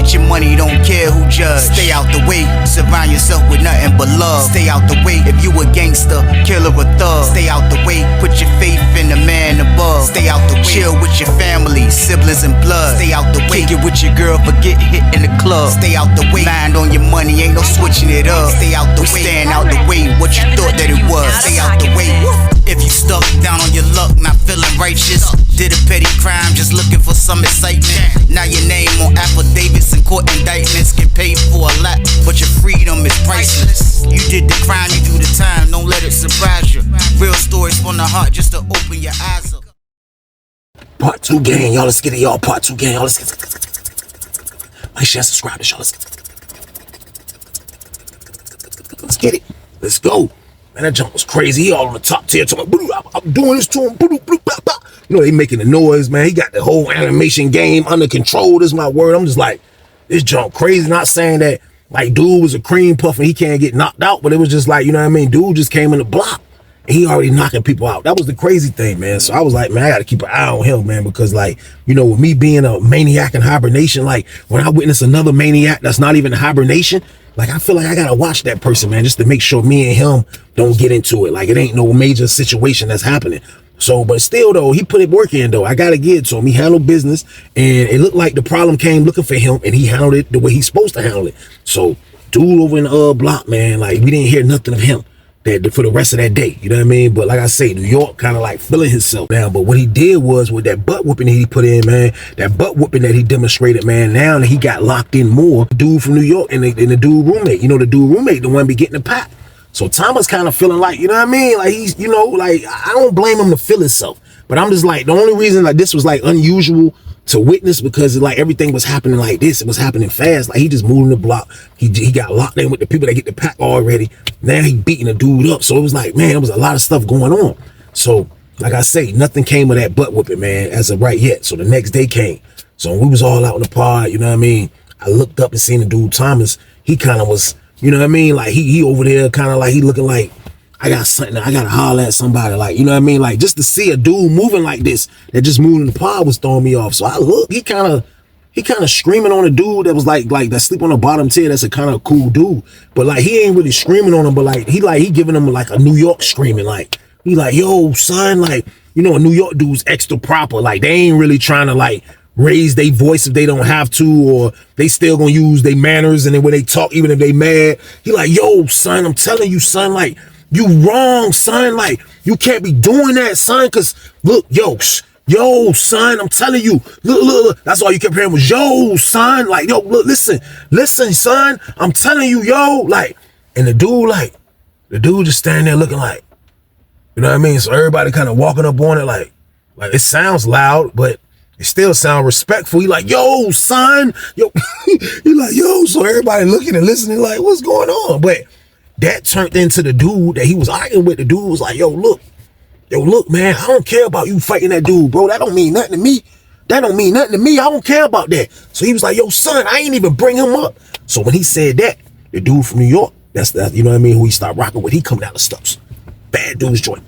Get your money, don't care who judge. Stay out the way, surround yourself with nothing but love. Stay out the way, if you a gangster, killer or thug. Stay out the way, put your faith in the man above. Stay out the way, chill with your family, siblings and blood. Stay out the way, kick it with your girl, forget hit in the club. Stay out the way, mind on your money, ain't no switching it up. Stay out the way, stand out the way, what you thought that it was. Stay out the way. If you stuck down on your luck, not feeling righteous, did a petty crime, just looking for some excitement. Now your name on affidavits and court indictments, get paid for a lot, but your freedom is priceless. You did the crime, you do the time, don't let it surprise you. Real stories from the heart, just to open your eyes up. Part 2 gang, y'all, let's get it, y'all. Part 2 gang, y'all, let's get it. Like, share, subscribe to y'all, let's get it. Let's go. Man, that jump was crazy. He all on the top tier talking, I'm doing this to him. You know, they making the noise, man. He got the whole animation game under control. This is my word. I'm just like, this jump crazy. Not saying that, like, dude was a cream puff and he can't get knocked out, but it was just like, you know what I mean? Dude just came in the block and he already knocking people out. That was the crazy thing, man. So I was like, man, I got to keep an eye on him, man, because, like, you know, with me being a maniac in hibernation, like, when I witness another maniac that's not even in hibernation, like, I feel like I gotta watch that person, man, just to make sure me and him don't get into it. Like, it ain't no major situation that's happening. So, but still, though, he put it work in, though. I gotta give it to him. He handled business, and it looked like the problem came looking for him, and he handled it the way he's supposed to handle it. So, dude over in the block, man, like, we didn't hear nothing of him for the rest of that day, you know what I mean? But like I say, New York kind of like feeling himself now. But what he did was, with that butt whooping that he put in, man, that butt whooping that he demonstrated, man, now that he got locked in more, dude from New York and the dude roommate, you know, the dude roommate, the one be getting the pack. So Thomas kind of feeling like, you know what I mean? Like, he's, you know, like, I don't blame him to feel himself, but I'm just like, the only reason like this was like unusual to witness, because like everything was happening like this, it was happening fast. Like, he just moving the block, he got locked in with the people that get the pack already. Now he beating the dude up. So it was like, man, there was a lot of stuff going on. So like I say, nothing came of that butt whooping, man, as of right yet. So the next day came, so we was all out in the pod, you know what I mean? I looked up and seen the dude Thomas. He kind of was, you know what I mean, like he over there kind of like, he looking like, I got something, I gotta holler at somebody, like, you know what I mean? Like, just to see a dude moving like this, that just moving in the pod, was throwing me off. So I look, he kind of screaming on a dude that was like that sleep on the bottom tier. That's a kind of cool dude, but like, he ain't really screaming on him, but like he giving him like a New York screaming, like, he like, yo son, like, you know, a New York dude's extra proper, like they ain't really trying to like raise their voice if they don't have to, or they still gonna use their manners and then when they talk, even if they mad, he like, yo son, I'm telling you son, like, you wrong, son. Like, you can't be doing that, son. Cause look, yo, son, I'm telling you, look. That's all you kept hearing was, yo, son. Like, yo, look, listen, son. I'm telling you, yo. Like, and the dude just standing there looking like, you know what I mean? So everybody kind of walking up on it, like it sounds loud, but it still sound respectful. He like, yo, son, yo. He like, yo. So everybody looking and listening, like, what's going on? But that turned into the dude that he was arguing with. The dude was like, yo, look, man, I don't care about you fighting that dude, bro. That don't mean nothing to me. I don't care about that. So he was like, yo, son, I ain't even bring him up. So when he said that, the dude from New York, that's you know what I mean, who he started rocking with, he come down the steps. Bad dude's joint.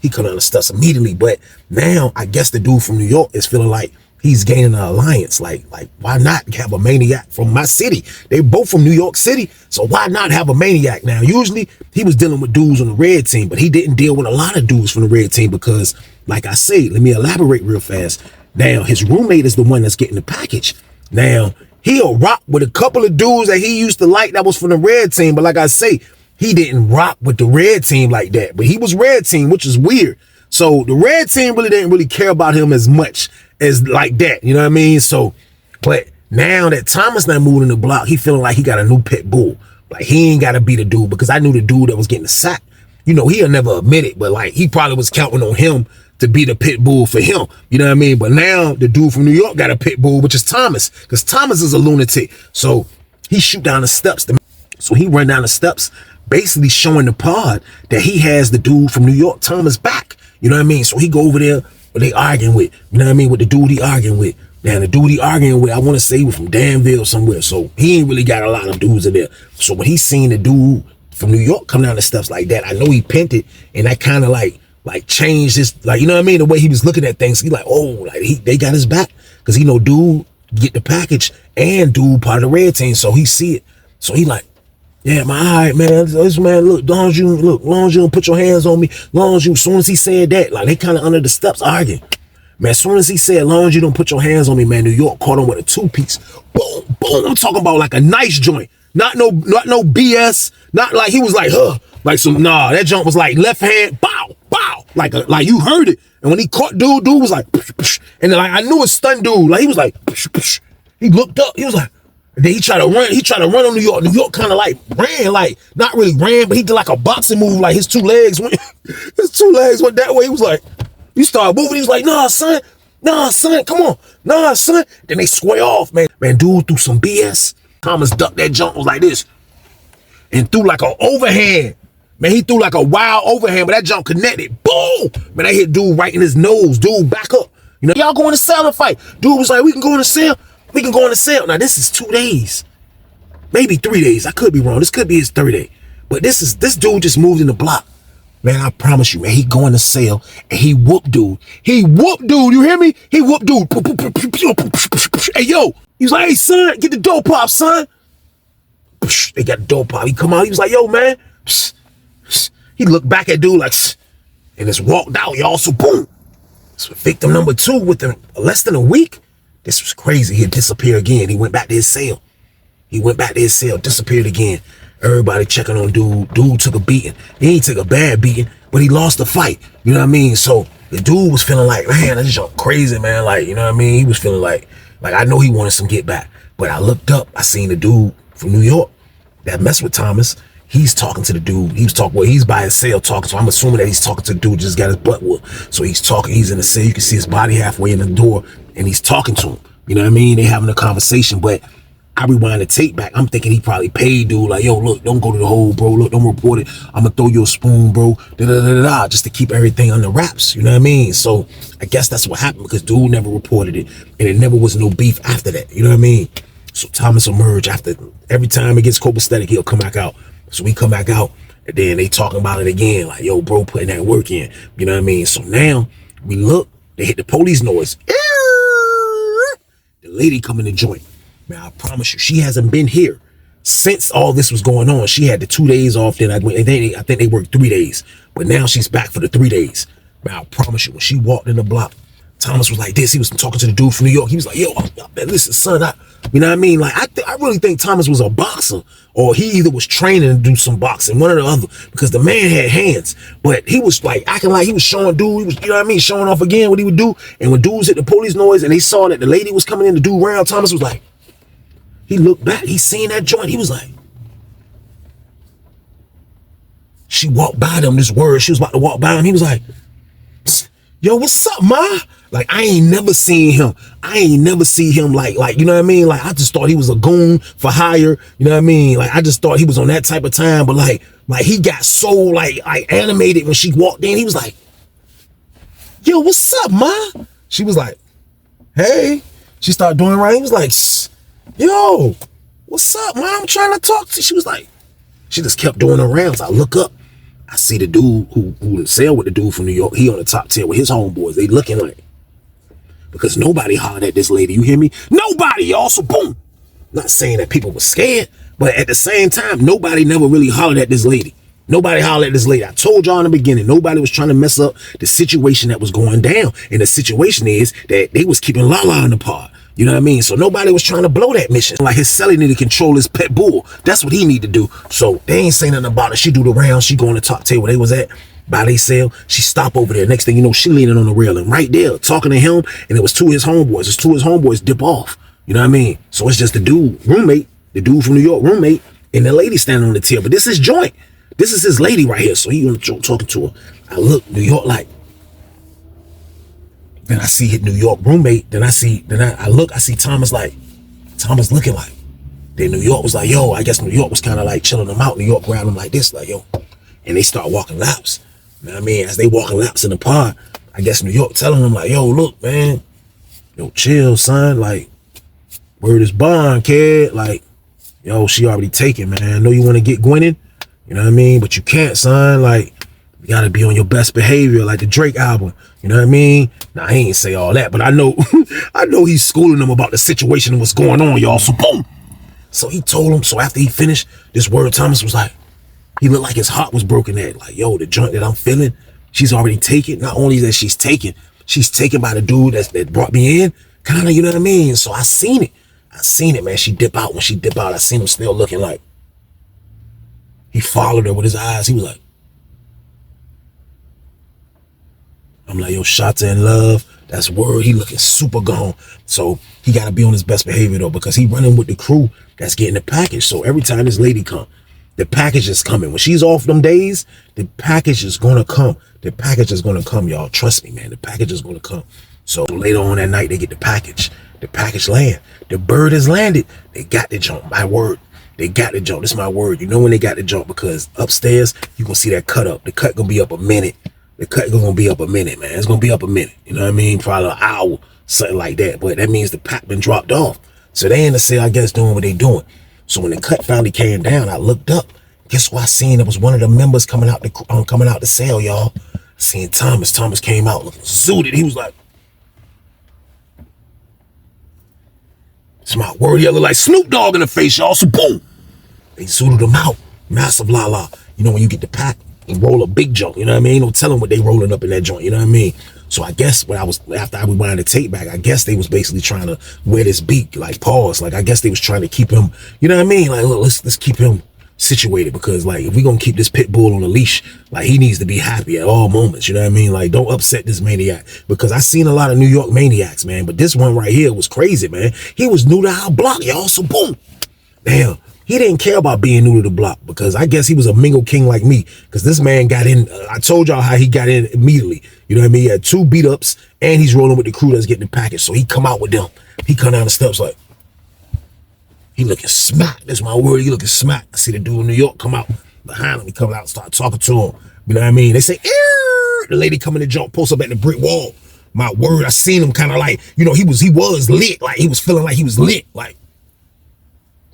He come down the steps immediately. But now I guess the dude from New York is feeling like he's gaining an alliance. Like why not have a maniac from my city? They both from New York City, so why not have a maniac? Now, usually he was dealing with dudes on the red team, but he didn't deal with a lot of dudes from the red team because, like I say, let me elaborate real fast. Now, his roommate is the one that's getting the package. Now, he'll rock with a couple of dudes that he used to like that was from the red team, but like I say, he didn't rock with the red team like that, but he was red team, which is weird. So the red team really didn't really care about him as much as like that, you know what I mean? So, but now that Thomas not moving the block, he feeling like he got a new pit bull. Like, he ain't got to be the dude, because I knew the dude that was getting the sack, you know, he'll never admit it, but like, he probably was counting on him to be the pit bull for him, you know what I mean? But now the dude from New York got a pit bull, which is Thomas, because Thomas is a lunatic. So he shoot down the steps. So he run down the steps, basically showing the pod that he has the dude from New York, Thomas, back. You know what I mean? So he go over there, what they arguing with, you know what I mean, with the dude he arguing with. Now, the dude he arguing with, I want to say he was from Danville somewhere, so he ain't really got a lot of dudes in there. So when he seen the dude from New York come down the steps like that, I know he pinned it, and that kind of like like changed his, like, you know what I mean? The way he was looking at things. He like, oh, like they got his back. Cause he know dude get the package and dude part of the red team. So he see it. So he like, yeah, man, all right, man. This man, look, long as you don't put your hands on me, as soon as he said that, like they kind of under the steps arguing. Man, as soon as he said, long as you don't put your hands on me, man, New York caught him with a 2-piece. Boom, boom. I'm talking about like a nice joint. Not no BS. Not like he was like, like some, nah, that joint was like left hand, bow, bow. Like you heard it. And when he caught dude was like, psh, psh. And then like I knew it stunned dude. Like he was like, psh, psh. He looked up. He was like, and then he tried to run on New York. New York kind of like ran, like not really ran, but he did like a boxing move. Like his two legs went that way. He was like, he started moving. He was like, nah, son, come on, nah, son. Then they square off, man. Man, dude threw some BS. Thomas ducked that jump was like this, and threw like an overhand. Man, he threw like a wild overhand, but that jump connected. Boom! Man, that hit dude right in his nose. Dude, back up. You know, y'all going to sell and fight. Dude was like, we can go in the cell. We can go on the sale. Now, this is 2 days. Maybe 3 days. I could be wrong. This could be his third day. But this dude just moved in the block. Man, I promise you, man, he going to sale and he whooped dude. You hear me? He whooped dude. Hey, yo. He was like, hey, son, get the dope pop, son. They got the dope pop. He come out. He was like, yo, man. He looked back at dude like, and just walked out, y'all. So, boom. So, victim number 2 within less than a week. This was crazy. He'd disappear again. He went back to his cell. Disappeared again. Everybody checking on dude. Dude took a beating. He ain't took a bad beating, but he lost the fight. You know what I mean? So the dude was feeling like, man, that's just crazy, man. Like, you know what I mean? He was feeling like I know he wanted some get back. But I looked up. I seen the dude from New York that messed with Thomas. He's talking to the dude. He's by his cell talking. So I'm assuming that he's talking to the dude just got his butt whooped. So he's talking. He's in the cell. You can see his body halfway in the door. And he's talking to him. You know what I mean? They having a conversation, but I rewind the tape back. I'm thinking he probably paid dude like, yo, look, don't go to the hole, bro. Look, don't report it. I'm gonna throw you a spoon, bro. Just to keep everything under wraps. You know what I mean? So I guess that's what happened because dude never reported it, and it never was no beef after that. You know what I mean? So Thomas emerged after every time it gets copacetic, he'll come back out. So we come back out, and then they talking about it again, like, yo, bro, putting that work in. You know what I mean? So now we look, they hit the police noise. The lady coming to joint. Man, I promise you, she hasn't been here since all this was going on. She had the 2 days off. Then I think they worked 3 days, but now she's back for the 3 days. Man, I promise you, when she walked in the block, Thomas was like this. He was talking to the dude from New York. He was like, yo, man, listen, son, you know what I mean? Like, I really think Thomas was a boxer, or he either was training to do some boxing, one or the other, because the man had hands, but he was like acting like he was showing dude, he was, you know what I mean, showing off again what he would do. And when dudes hit the police noise and they saw that the lady was coming in to do round, Thomas was like, he looked back, he seen that joint, he was like, she walked by them, this word, she was about to walk by him, he was like, yo, what's up, ma? Like, I ain't never seen him like, you know what I mean? Like, I just thought he was a goon for hire, you know what I mean? Like, I just thought he was on that type of time, but like he got so like animated when she walked in. He was like, yo, what's up, ma? She was like, hey. She started doing it right. He was like, yo, what's up, ma? I'm trying to talk to you. She was like, she just kept doing her rounds. I look up. I see the dude who sailed with the dude from New York. He on the top tier with his homeboys. They looking like, because nobody hollered at this lady. You hear me? Nobody, y'all. So boom. Not saying that people were scared, but at the same time, nobody never really hollered at this lady. Nobody hollered at this lady. I told y'all in the beginning, nobody was trying to mess up the situation that was going down. And the situation is that they was keeping Lala in the pod. You know what I mean? So nobody was trying to blow that mission. Like his celly need to control his pet bull. That's what he need to do. So they ain't saying nothing about it. She do the round. She go on the top table where they was at by they sale. She stop over there. Next thing you know, she leaning on the railing right there talking to him. And it was two of his homeboys. It's two of his homeboys dip off. You know what I mean? So it's just the dude, roommate, the dude from New York, roommate, and the lady standing on the tier. But this is joint. This is his lady right here. So he talking to her. I look, New York like. Then I see his New York roommate. Then I see Thomas like, Thomas looking like. Then New York was like, yo, I guess New York was kind of like chilling him out. New York grabbed him like this, like, yo. And they start walking laps. You know what I mean? As they walking laps in the pod, I guess New York telling them like, yo, look, man. Yo, chill, son. Like, word is bond, kid. Like, yo, she already taken, man. I know you want to get Gwennon. You know what I mean? But you can't, son. Like, You gotta be on your best behavior, like the Drake album. You know what I mean? Now, he ain't say all that, but I know I know he's schooling them about the situation and what's going on, y'all. So boom. So he told him, so after he finished, this word Thomas was like, he looked like his heart was broken at. Like, yo, the joint that I'm feeling, she's already taken. Not only that she's taken by the dude that brought me in. Kind of, you know what I mean? So I seen it, man. She dip out. When she dip out, I seen him still looking like, he followed her with his eyes. He was like, I'm like, yo, Shot's in love. That's word. He looking super gone. So he got to be on his best behavior, though, because he running with the crew that's getting the package. So every time this lady come, the package is coming. When she's off them days, the package is going to come. The package is going to come, y'all. Trust me, man. The package is going to come. So later on that night, they get the package. The package land. The bird has landed. They got the jump. My word. They got the jump. This is my word. You know when they got the jump, because upstairs, you can see that cut up. The cut going to be up a minute. The cut going to be up a minute, man. It's going to be up a minute. You know what I mean? Probably an hour, something like that. But that means the pack been dropped off. So they in the cell, I guess, doing what they doing. So when the cut finally came down, I looked up. Guess what I seen? It was one of the members coming out the cell, y'all. I seen Thomas. Thomas came out looking zooted. He was like, it's my word. He looked like Snoop Dogg in the face, y'all. So boom. They zooted him out. Massive la. You know, when you get the pack and roll a big joint, you know what I mean? Ain't no telling what they rolling up in that joint, you know what I mean? So I guess after I rewind the tape back, I guess they was basically trying to wear this beat, like pause. Like, I guess they was trying to keep him, you know what I mean? Like, look, let's keep him situated, because like, if we gonna keep this pit bull on a leash, like, he needs to be happy at all moments, you know what I mean? Like, don't upset this maniac, because I seen a lot of New York maniacs, man, but this one right here was crazy, man. He was new to our block, y'all. So boom, damn, he didn't care about being new to the block, because I guess he was a mingle king like me, because this man got in. I told y'all how he got in immediately, you know what I mean? He had 2 beat ups, and he's rolling with the crew that's getting the package, so he come out with them. He come down the steps like, he looking smack. That's my word. He looking smack. I see the dude in New York come out behind him. He come out, start talking to him. You know what I mean? They say, ear. The lady coming to jump, post up at the brick wall. My word, I seen him kind of like, you know, he was lit. Like, he was feeling like he was lit. Like,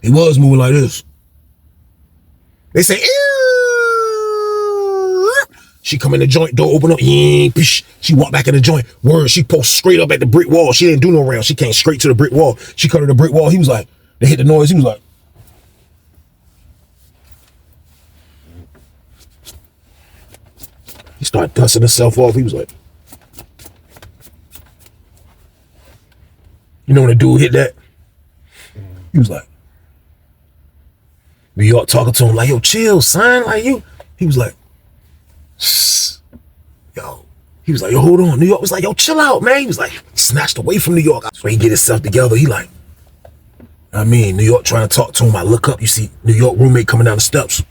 he was moving like this. They say, ear. She come in the joint, door open up. She walked back in the joint. Word, she post straight up at the brick wall. She didn't do no round. She came straight to the brick wall. She cut to the brick wall. He was like, they hit the noise. He was like, he started dusting himself off. He was like, you know when the dude hit that? He was like, New York talking to him like, yo, chill, son. Like, you. He was like, shh. Yo. He was like, yo, hold on. New York was like, yo, chill out, man. He was like, snatched away from New York. So he get himself together. He like, I mean, New York trying to talk to him. I look up, you see New York roommate coming down the steps.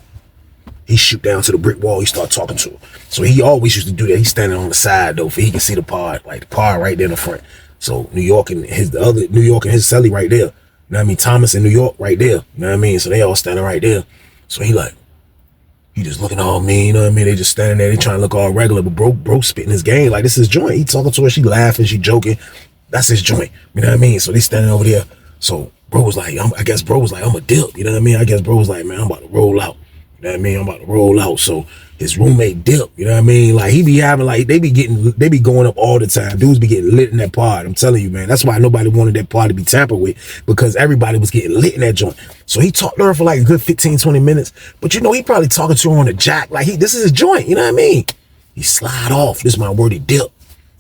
He shoot down to the brick wall. He start talking to him. So he always used to do that. He's standing on the side though, for he can see the pod, like the pod right there in the front. So New York and his celly right there. You know what I mean? Thomas and New York right there. You know what I mean? So they all standing right there. So he just looking all mean, you know what I mean? They just standing there, they trying to look all regular, but bro spitting his game. Like, this is his joint. He talking to her, she laughing, she joking. That's his joint. You know what I mean? So they standing over there. So bro was like, I guess bro was like, I'm a dip. You know what I mean? I guess bro was like, man, I'm about to roll out. You know what I mean? I'm about to roll out. So his roommate dip. You know what I mean? Like, he be having, like, they be going up all the time. Dudes be getting lit in that pod. I'm telling you, man. That's why nobody wanted that pod to be tampered with, because everybody was getting lit in that joint. So he talked to her for like a good 15, 20 minutes. But you know, he probably talking to her on the jack. Like, this is his joint. You know what I mean? He slide off. This is my word. He dip.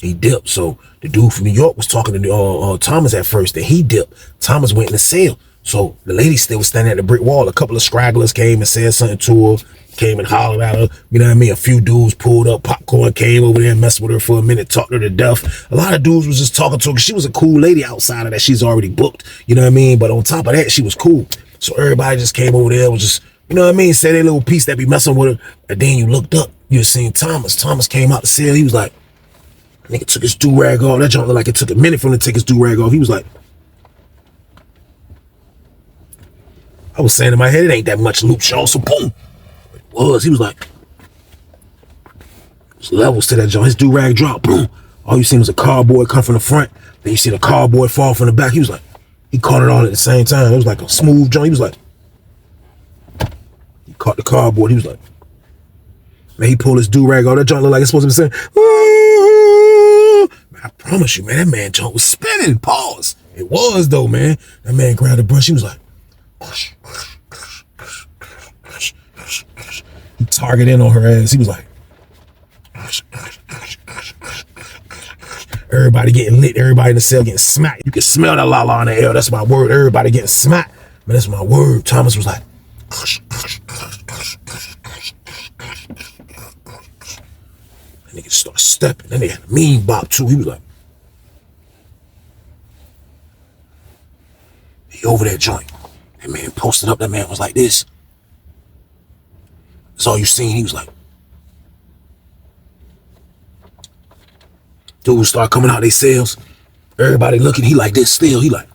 He dipped. So the dude from New York was talking to Thomas at first. Then he dipped. Thomas went in the cell. So the lady still was standing at the brick wall. A couple of scragglers came and said something to her, came and hollered at her. You know what I mean? A few dudes pulled up, popcorn came over there and messed with her for a minute, talked her to death. A lot of dudes was just talking to her because she was a cool lady outside of that. She's already booked. You know what I mean? But on top of that, she was cool. So everybody just came over there, was just, you know what I mean? Said their little piece that be messing with her. And then you looked up, you seen Thomas. Thomas came out the cell. He was like, nigga took his do-rag off. That joint looked like it took a minute for him to take his do-rag off. He was like, I was saying in my head, it ain't that much loop, y'all. So boom, it was. He was like, there's levels to that joint. His do-rag dropped, boom. All you seen was a cardboard come from the front. Then you see the cardboard fall from the back. He was like, he caught it all at the same time. It was like a smooth joint. He was like, he caught the cardboard. He was like, Man, he pulled his do-rag off. That joint look like it's supposed to be saying, ooh. Man, I promise you, man, that man joint was spinning. Pause. It was, though, man. That man grabbed the brush. He was like, he targeted in on her ass. He was like, everybody getting lit. Everybody in the cell getting smacked. You can smell that la-la in the air. That's my word. Everybody getting smacked. Man, that's my word. Thomas was like, that nigga started stepping. Then they had a mean bop too. He was like, he over that joint. That man posted up. That man was like this. That's all you seen. He was like, dudes start coming out they cells. Everybody looking. He like this still. He like,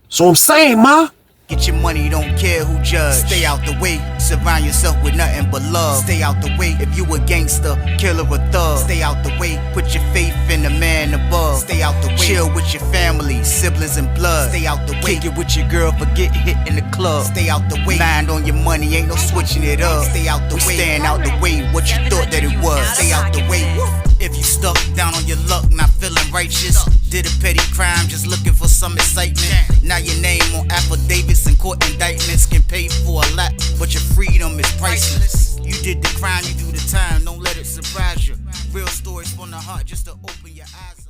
so I'm saying, ma. Get your money, don't care who judge. Stay out the way, surround yourself with nothing but love. Stay out the way, if you a gangster, killer or thug. Stay out the way, put your faith in the man above. Stay out the way, chill with your family, siblings and blood. Stay out the way, kick it with your girl, forget hit in the club. Stay out the way, mind on your money, ain't no switching it up. Stay out the way, stand out the way, what you thought that it was. Stay out the way, if you stuck down on your luck, not feeling righteous. Did a petty crime, just looking for some excitement. Now your name on affidavits and court indictments can pay for a lot, but your freedom is priceless. You did the crime, you do the time, don't let it surprise you. Real stories from the heart, just to open your eyes.